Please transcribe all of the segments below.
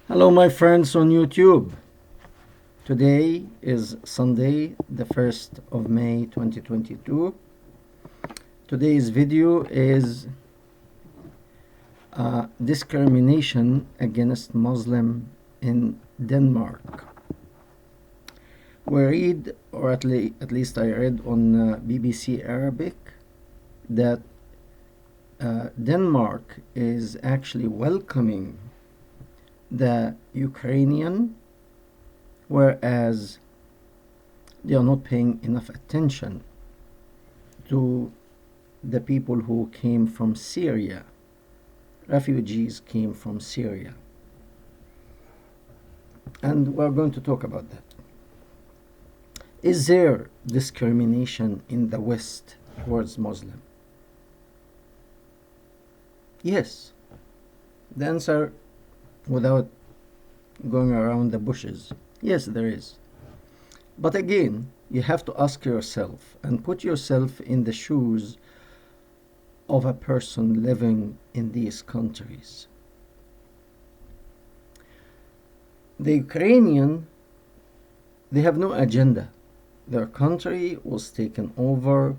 Hello, my friends on YouTube. Today is Sunday, the 1st of May 2022. Today's video is discrimination against Muslim in Denmark. We read, or at least I read on BBC Arabic, that Denmark is actually welcoming the Ukrainian, whereas they are not paying enough attention to the people who came from Syria. Refugees came from Syria. And we're going to talk about that. Is there discrimination in the West towards Muslim? Yes. The answer, without going around the bushes, yes, there is. But again, you have to ask yourself and put yourself in the shoes of a person living in these countries. The Ukrainian, they have no agenda. Their country was taken over.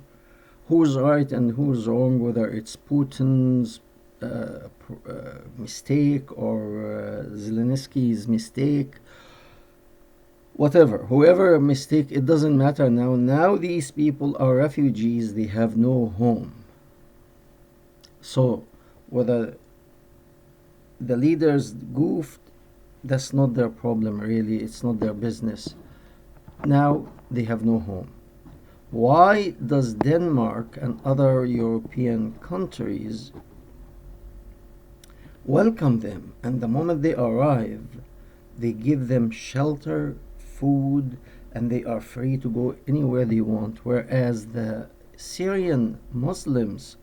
Who's right and who's wrong, whether it's Putin's mistake or Zelensky's mistake, whatever, whoever mistake, it doesn't matter now. Now these people are refugees, they have no home. So whether the leaders goofed, that's not their problem really, it's not their business. Now they have no home. Why does Denmark and other European countries welcome them, and the moment they arrive, they give them shelter, food, and they are free to go anywhere they want, whereas the Syrian Muslims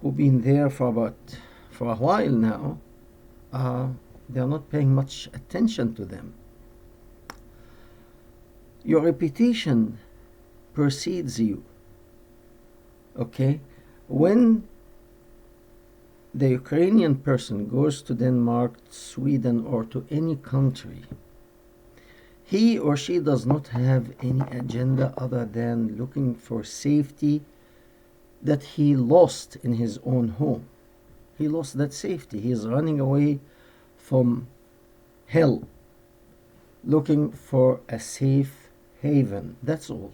who've been there for a while now, they are not paying much attention to them. Your reputation precedes you. Okay? When the Ukrainian person goes to Denmark, Sweden, or to any country, he or she does not have any agenda other than looking for safety that he lost in his own home. He lost that safety. He is running away from hell, looking for a safe haven. That's all.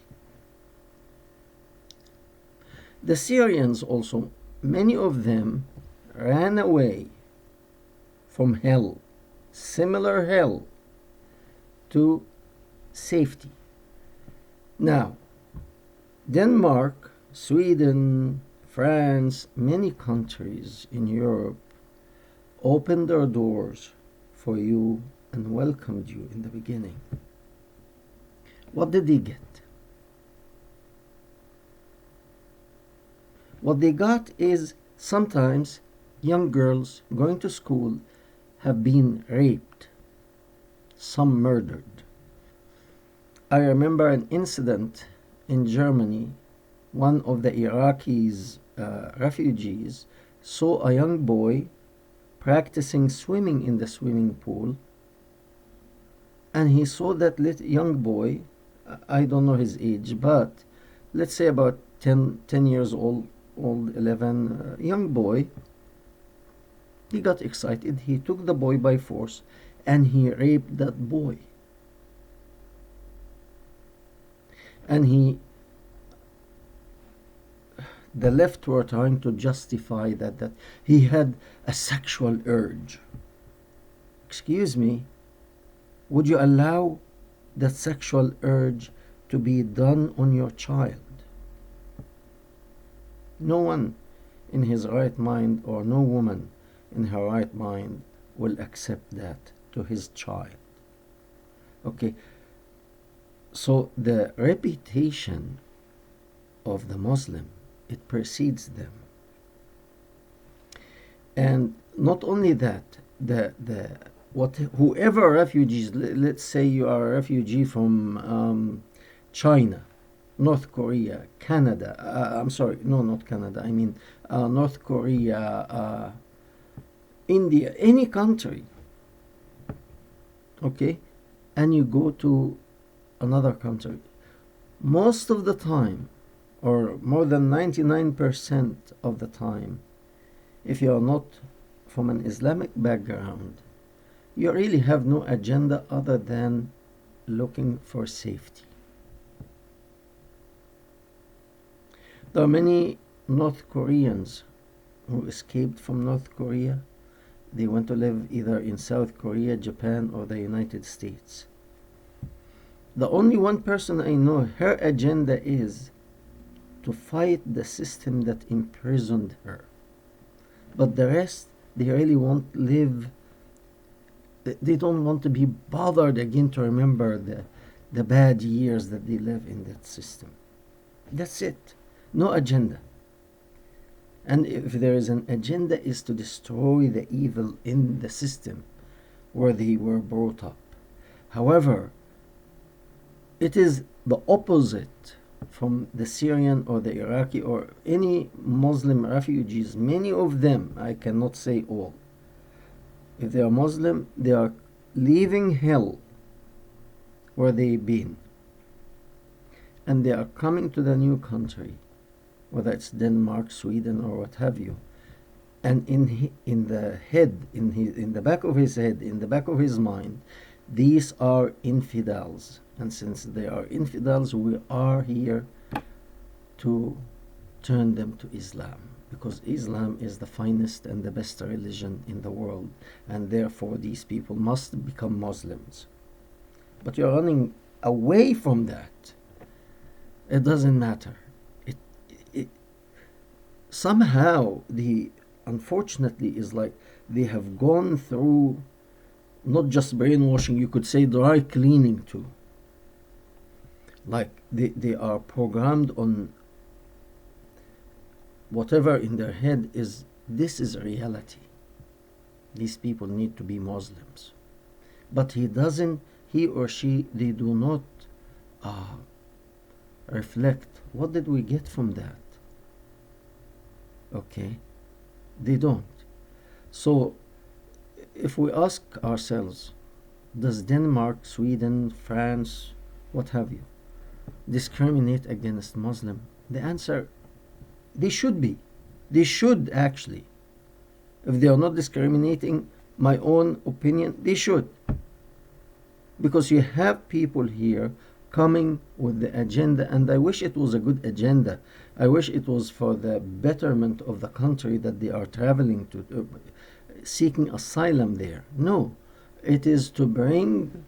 The Syrians also, many of them ran away from hell, similar hell, to safety. Now, Denmark, Sweden, France, many countries in Europe opened their doors for you and welcomed you in the beginning. What did they get? What they got is sometimes young girls going to school have been raped, some murdered. I remember an incident in Germany. One of the Iraqis, refugees, saw a young boy practicing swimming in the swimming pool, and he saw that young boy, I don't know his age, but let's say about 10 years old, 11, young boy. He got excited, he took the boy by force, and he raped that boy. And the left were trying to justify that he had a sexual urge. Excuse me, would you allow that sexual urge to be done on your child? No one in his right mind, or no woman in her right mind, will accept that to his child. Okay, so the reputation of the Muslim, it precedes them. And not only that, whoever refugees, let's say you are a refugee from China, North Korea, Canada, I'm sorry, no, not Canada, I mean North Korea, India, any country, okay, and you go to another country, most of the time, or more than 99% of the time, if you are not from an Islamic background, you really have no agenda other than looking for safety. There are many North Koreans who escaped from North Korea. They went to live either in South Korea, Japan, or the United States. The only one person I know, her agenda is to fight the system that imprisoned her. But the rest, they really won't live. They don't want to be bothered again to remember the bad years that they live in that system. That's it. No agenda. And if there is an agenda, is to destroy the evil in the system where they were brought up. However, it is the opposite from the Syrian or the Iraqi or any Muslim refugees. Many of them, I cannot say all, if they are Muslim, they are leaving hell where they've been, and they are coming to the new country, whether it's Denmark, Sweden, or what have you. And in the back of his head, in the back of his mind, these are infidels. And since they are infidels, we are here to turn them to Islam, because Islam is the finest and the best religion in the world, and therefore these people must become Muslims. But you're running away from that. It doesn't matter. It somehow, unfortunately, is like they have gone through not just brainwashing, you could say dry cleaning too. Like they are programmed on whatever in their head is, this is reality. These people need to be Muslims. But he or she, they do not reflect, what did we get from that? Okay? They don't. So, if we ask ourselves, does Denmark, Sweden, France, what have you, discriminate against Muslim? The answer, they should be. They should actually. If they are not discriminating, my own opinion, they should. Because you have people here coming with the agenda, and I wish it was a good agenda. I wish it was for the betterment of the country that they are traveling to, seeking asylum there. No, it is to bring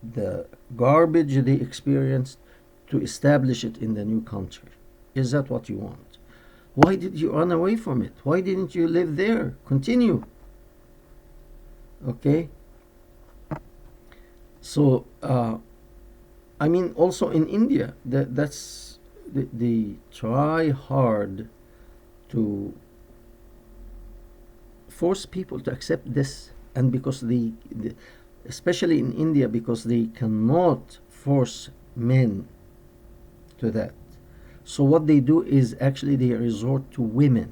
the garbage they experienced to establish it in the new country. Is that what you want? Why did you run away from it? Why didn't you live there? Continue. Okay? So, I mean, also in India, that's they try hard to force people to accept this, and because especially in India, because they cannot force men to that. So what they do is actually they resort to women.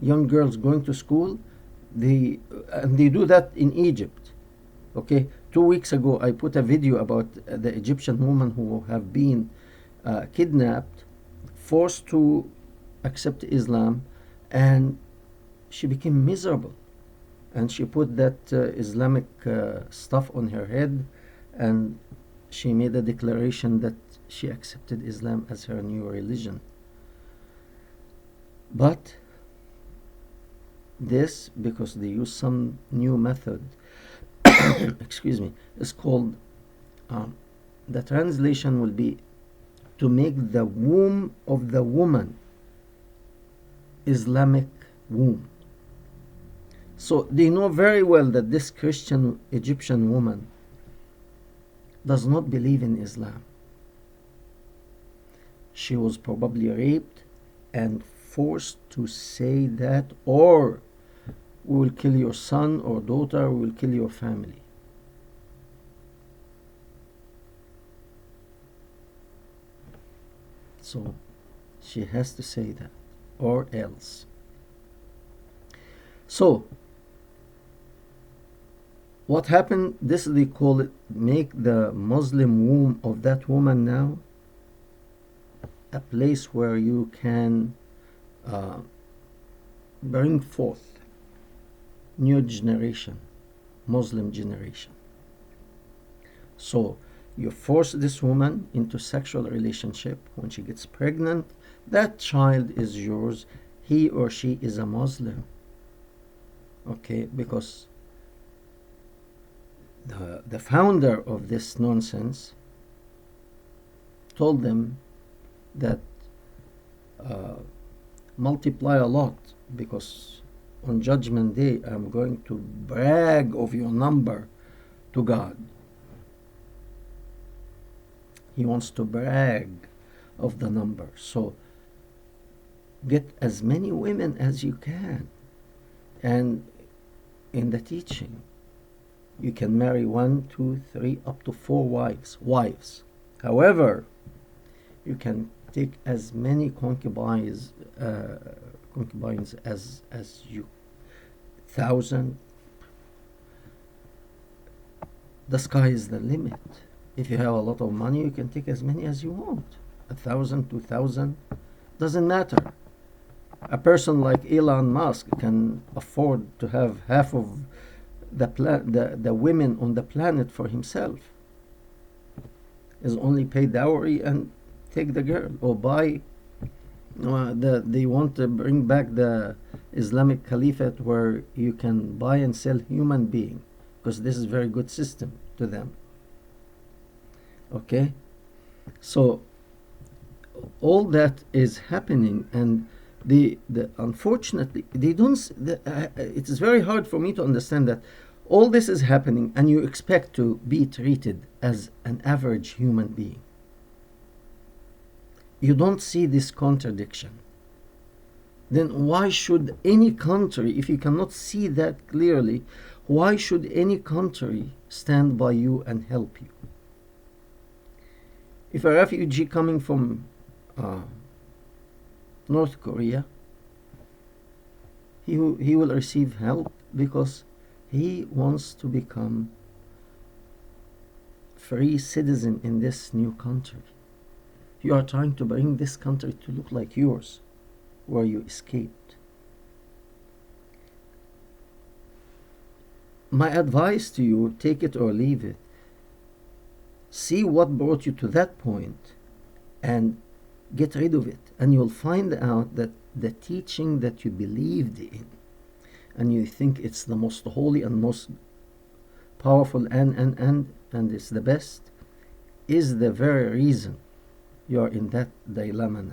Young girls going to school, and they do that in Egypt. Okay, 2 weeks ago I put a video about the Egyptian women who have been kidnapped, forced to accept Islam, and she became miserable. And she put that Islamic stuff on her head, and she made a declaration that she accepted Islam as her new religion. But this, because they use some new method, excuse me, is called, the translation will be to make the womb of the woman Islamic womb. So they know very well that this Christian Egyptian woman does not believe in Islam. She was probably raped and forced to say that, or we will kill your son or daughter, we will kill your family. So she has to say that, or else. So What happened, this they call it, make the Muslim womb of that woman now a place where you can uh, bring forth new generation, Muslim generation. So you force this woman into sexual relationship. When she gets pregnant, that child is yours. He or she is a Muslim. Okay, because the founder of this nonsense told them that multiply a lot, because on Judgment Day I'm going to brag of your number to God. He wants to brag of the number. So get as many women as you can. And in the teaching, you can marry 1, 2, 3, up to 4 wives. However, you can take as many concubines as you 1,000. The sky is the limit. If you have a lot of money, you can take as many as you want. 1,000, 2,000, doesn't matter. A person like Elon Musk can afford to have half of the women on the planet for himself. Is only pay dowry and take the girl, or buy. They want to bring back the Islamic Caliphate where you can buy and sell human being, because this is a very good system to them. Okay, so all that is happening, and the unfortunately they don't. It is very hard for me to understand that all this is happening, and you expect to be treated as an average human being. You don't see this contradiction. Then why should any country, if you cannot see that clearly, why should any country stand by you and help you? If a refugee coming from North Korea, he will receive help because he wants to become free citizen in this new country. You are trying to bring this country to look like yours, where you escaped. My advice to you, take it or leave it. See what brought you to that point and get rid of it. And you'll find out that the teaching that you believed in and you think it's the most holy and most powerful and it's the best, is the very reason you are in that dilemma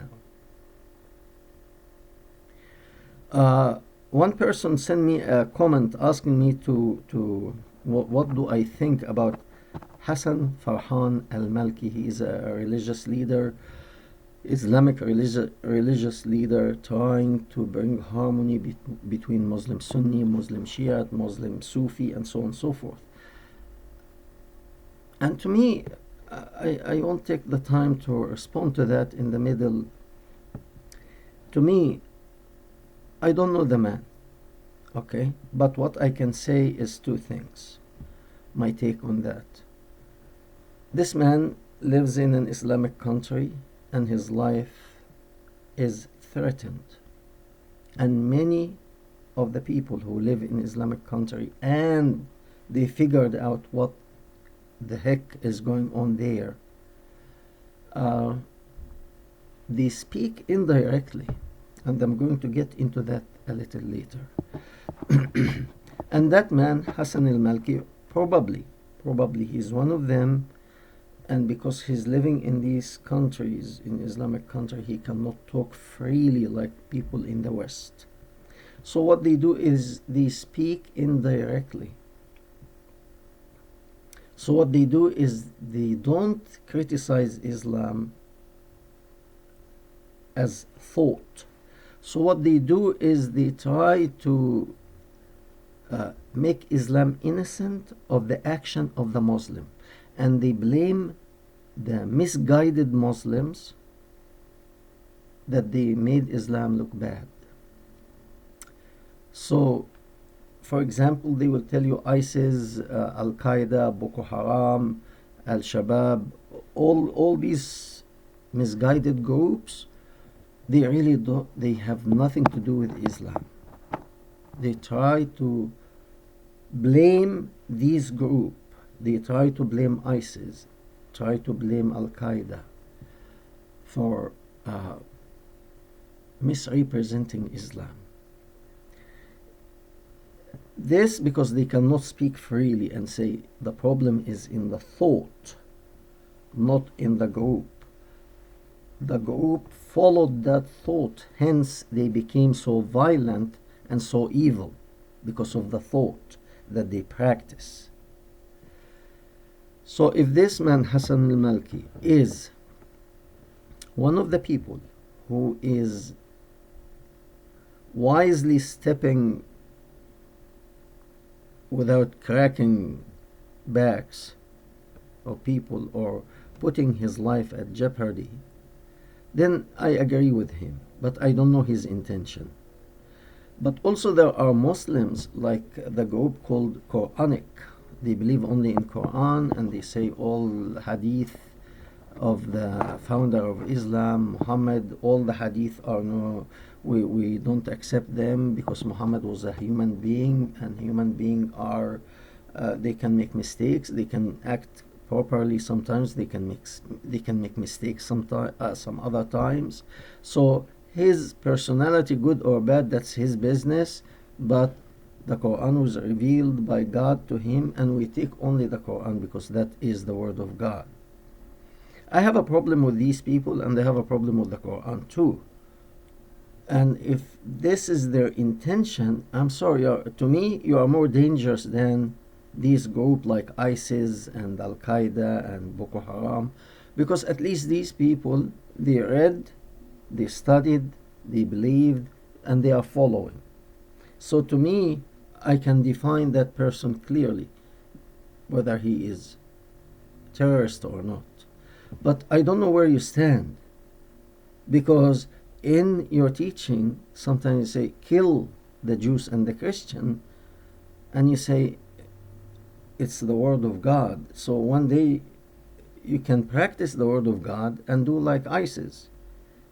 now. One person sent me a comment asking me to what do I think about Hassan Farhan al-Malki. He is a religious leader, Islamic religious leader, trying to bring harmony between Muslim Sunni, Muslim Shia, Muslim Sufi, and so on and so forth. And to me, I won't take the time to respond to that in the middle. To me, I don't know the man, okay? But what I can say is two things. My take on that. This man lives in an Islamic country and his life is threatened. And many of the people who live in Islamic country and they figured out what the heck is going on there, they speak indirectly, and I'm going to get into that a little later. And that man, Hassan al-Malki, probably he's one of them, and because he's living in these countries, in Islamic country, he cannot talk freely like people in the West. So what they do is they speak indirectly. So what they do is they don't criticize Islam as thought. So what they do is they try to make Islam innocent of the action of the Muslim, and they blame the misguided Muslims that they made Islam look bad. So for example, they will tell you ISIS, Al Qaeda, Boko Haram, Al Shabaab, all these misguided groups, they really don't, they have nothing to do with Islam. They try to blame these groups. They try to blame ISIS, try to blame Al Qaeda for misrepresenting Islam. This because they cannot speak freely and say the problem is in the thought, not in the group. The group followed that thought, hence they became so violent and so evil because of the thought that they practice. So if this man Hassan al-Malki is one of the people who is wisely stepping without cracking backs of people or putting his life at jeopardy, then I agree with him, but I don't know his intention. But also there are Muslims like the group called Quranic. They believe only in Quran and they say all hadith of the founder of Islam, Muhammad, all the hadith are no, we don't accept them because Muhammad was a human being and human beings are, they can make mistakes, they can act properly sometimes, they can make mistakes some other times. So his personality, good or bad, that's his business, but the Quran was revealed by God to him and we take only the Quran because that is the word of God. I have a problem with these people and I have a problem with the Quran too. And if this is their intention, I'm sorry, to me, you are more dangerous than these groups like ISIS and Al Qaeda and Boko Haram, because at least these people, they read, they studied, they believed, and they are following. So to me, I can define that person clearly, whether he is terrorist or not. But I don't know where you stand, because in your teaching, sometimes you say, kill the Jews and the Christian, and you say, it's the word of God. So one day you can practice the word of God and do like ISIS.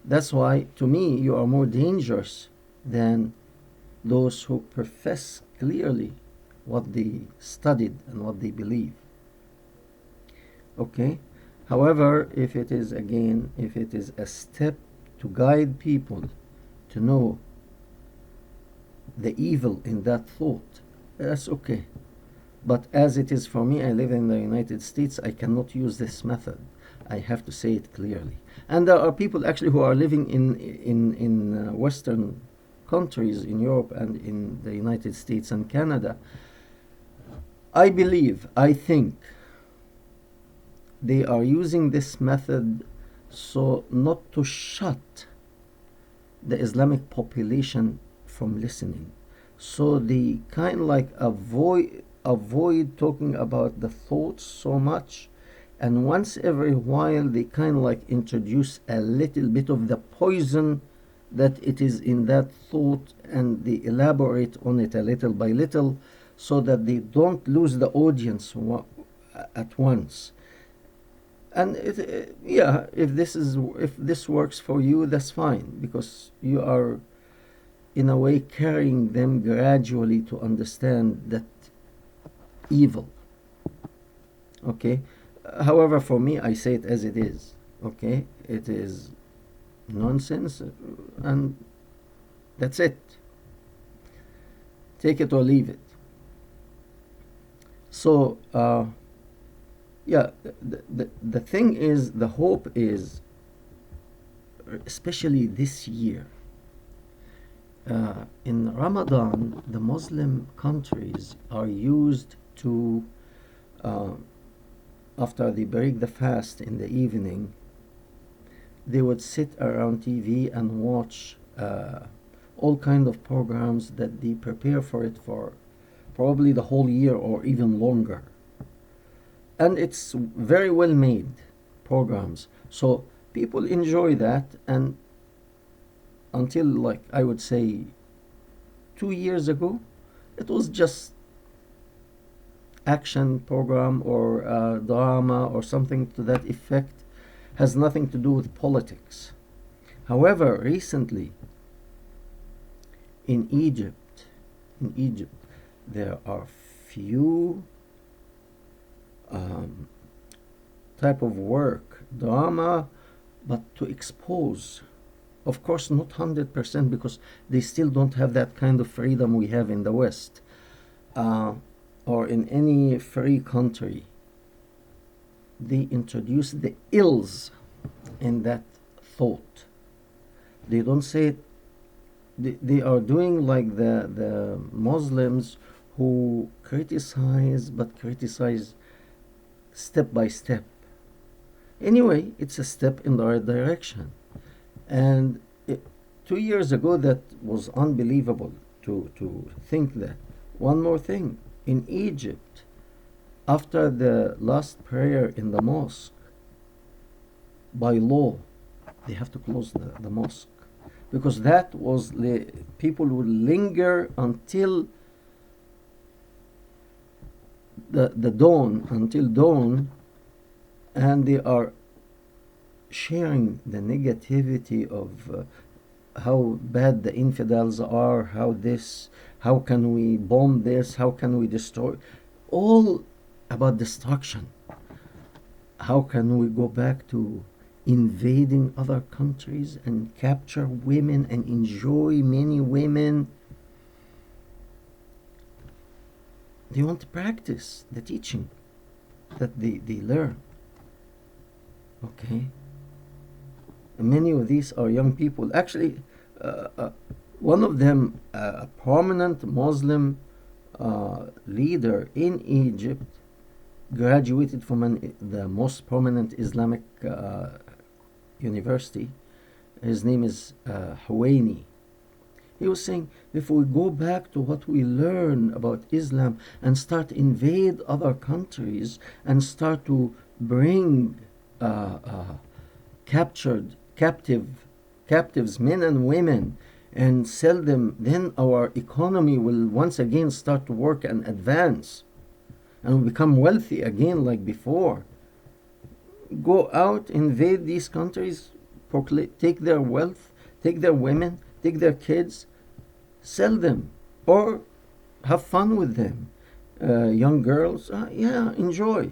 That's why, to me, you are more dangerous than those who profess clearly what they studied and what they believe. Okay? However, if it is a step to guide people to know the evil in that thought, that's okay. But as it is for me, I live in the United States, I cannot use this method. I have to say it clearly. And there are people actually who are living in Western countries, in Europe and in the United States and Canada. I think they are using this method so not to shut the Islamic population from listening. So they kind of like avoid talking about the thoughts so much, and once every while they kind of like introduce a little bit of the poison that it is in that thought, and they elaborate on it a little by little so that they don't lose the audience at once. And if this works for you, that's fine, because you are in a way carrying them gradually to understand that evil. Okay? However, for me, I say it as it is. Okay? It is nonsense, and that's it. Take it or leave it. So, the thing is, the hope is, especially this year, in Ramadan, the Muslim countries are used to, after they break the fast in the evening, they would sit around TV and watch all kind of programs that they prepare for it for probably the whole year or even longer. And it's very well made programs. So people enjoy that, and until, like, I would say 2 years ago, It was just action program or drama or something to that effect. Has nothing to do with politics. However, recently in Egypt, there are few um, type of work, drama, but to expose. Of course, not 100% because they still don't have that kind of freedom we have in the West or in any free country. They introduce the ills in that thought. They don't say it. They are doing like the Muslims who criticize, but criticize step by step. Anyway, it's a step in the right direction. And 2 years ago, that was unbelievable to think that. One more thing. In Egypt, after the last prayer in the mosque, by law, they have to close the mosque. Because that was, people would linger until the dawn, until dawn, and they are sharing the negativity of how bad the infidels are, how can we bomb this, how can we destroy, all about destruction. How can we go back to invading other countries and capture women and enjoy many women? They want to practice the teaching that they learn. Okay? And many of these are young people. Actually, one of them, a prominent Muslim leader in Egypt, graduated from the most prominent Islamic university. His name is Hawani. He was saying, if we go back to what we learn about Islam and start invade other countries and start to bring captives, men and women, and sell them, then our economy will once again start to work and advance, and we become wealthy again like before. Go out, invade these countries, take their wealth, take their women, take their kids, sell them, or have fun with them. Young girls, enjoy.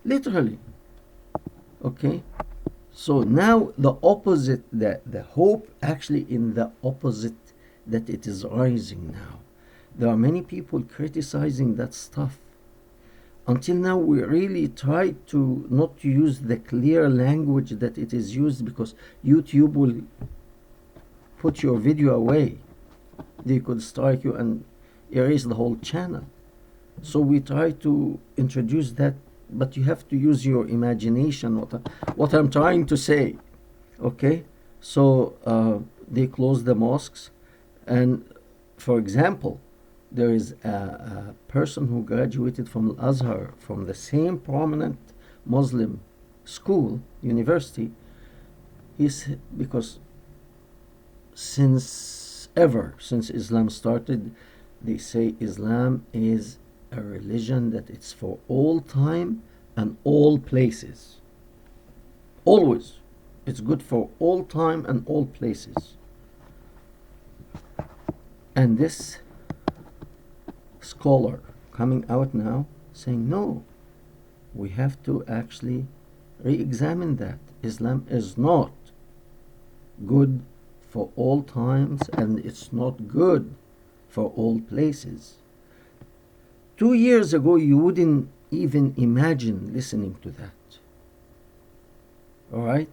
Literally. Okay? So now the opposite, the hope actually in the opposite, that it is rising now. There are many people criticizing that stuff. Until now, we really try to not use the clear language that it is used, because YouTube will put your video away. They could strike you and erase the whole channel. So we try to introduce that, but you have to use your imagination, what I'm trying to say. Okay? So they close the mosques. And for example, there is a person who graduated from Al-Azhar, from the same prominent Muslim school, university. Because since Islam started, they say Islam is a religion that it's for all time and all places. Always. It's good for all time and all places. And this scholar coming out now saying, no, we have to actually re-examine that. Islam is not good for all times, and it's not good for all places. 2 years ago, you wouldn't even imagine listening to that. All right?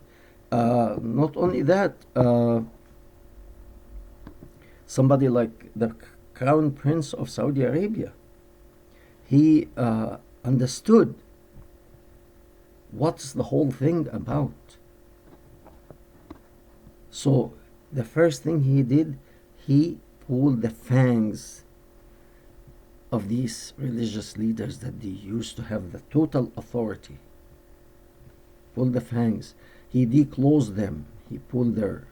Not only that, somebody like the Crown Prince of Saudi Arabia, he understood what's the whole thing about. So the first thing he did, he pulled the fangs of these religious leaders that they used to have the total authority. Pulled the fangs. He declosed them. He pulled their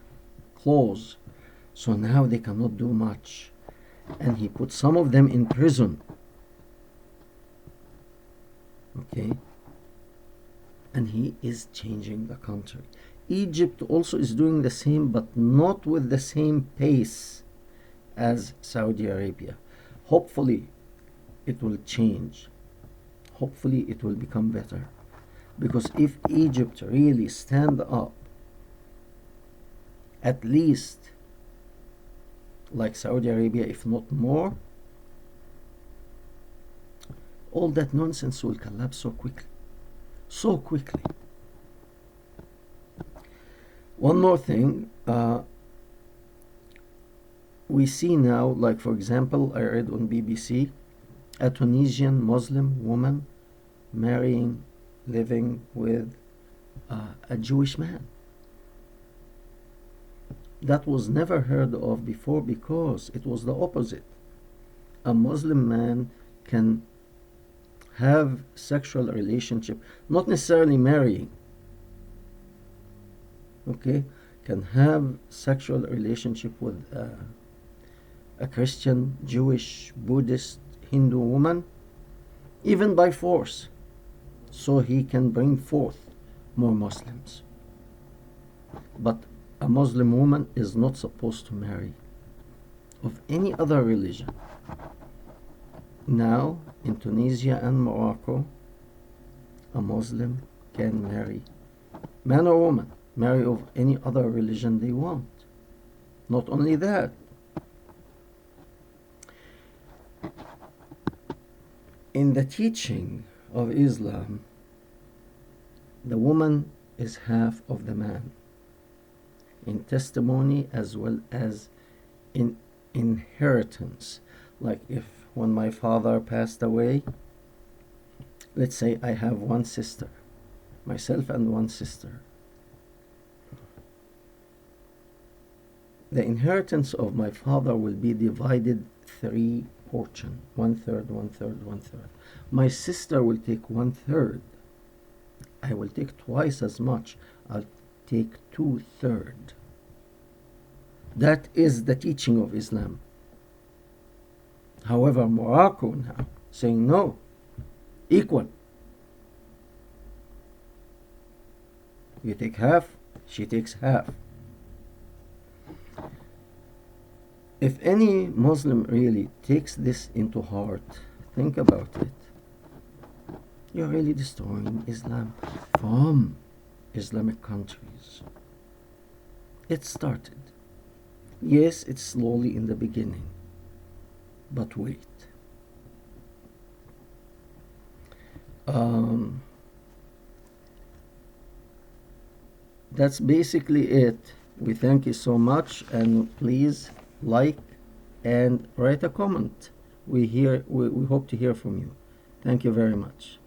claws. So now they cannot do much. and he put some of them in prison. Okay? And he is changing the country. Egypt also is doing the same, but not with the same pace as Saudi Arabia. Hopefully, it will change. Hopefully, it will become better. Because if Egypt really stand up, at least like Saudi Arabia, if not more, all that nonsense will collapse so quickly. So quickly. One more thing, we see now, like for example, I read on BBC, a Tunisian Muslim woman marrying, living with a Jewish man. That was never heard of before because it was the opposite. A Muslim man can have sexual relationship, not necessarily marrying, okay, can have sexual relationship with a Christian, Jewish, Buddhist, Hindu woman, even by force, so he can bring forth more Muslims. But a Muslim woman is not supposed to marry of any other religion. Now, in Tunisia and Morocco, a Muslim can marry, man or woman, marry of any other religion they want. Not only that, in the teaching of Islam, the woman is half of the man, in testimony as well as in inheritance. Like if when my father passed away, let's say I have one sister, myself and one sister. The inheritance of my father will be divided 3 portion, 1/3, 1/3, 1/3. My sister will take 1/3. I will take twice as much. I'll take 2/3. That is the teaching of Islam. However, Morocco now saying no, equal. You take half, she takes half. If any Muslim really takes this into heart, think about it. You're really destroying Islam from Islamic countries. It started. Yes, it's slowly in the beginning. But wait. That's basically it. We thank you so much, and please like and write a comment. We hope to hear from you. Thank you very much.